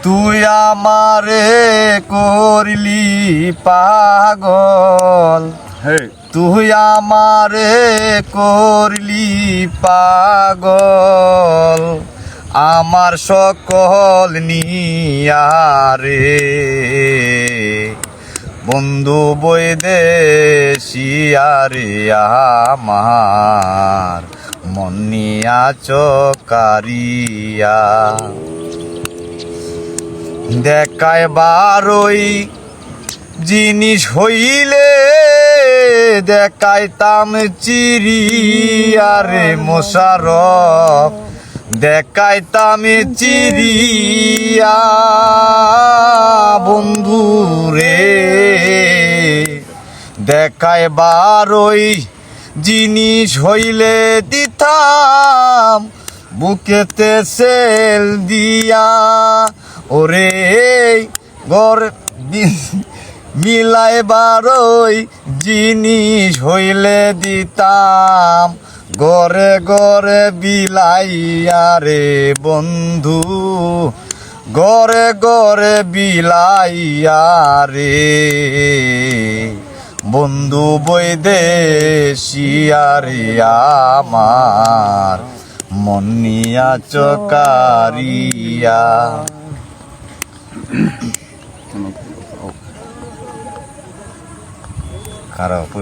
তুই আমারে করলি পাগল, তুই আমারে করলি পাগল, আমার সকল নিয়ারে বন্ধু বৈদেশিয়ারে আমার মন নিয়া চকারিয়া। দেখায় বারোই জিনিস হইলে দেখাইতাম চিরিয়ারে মোশারফ, দেখাইতাম চিরিয়া বন্ধু রে। দেখায় বারোই জিনিস হইলে দিতাম বুকেতে সেল দিয়া, ওরে গর মিলাই বারোই জিনিস হইলে দিতাম গরে গরে বিলাইয়া রে বন্ধু, গরে গরে বিলাইয়া রে বন্ধু বৈদেশিয়া রে আমার মন নিয়া চকারিয়া। খারাপ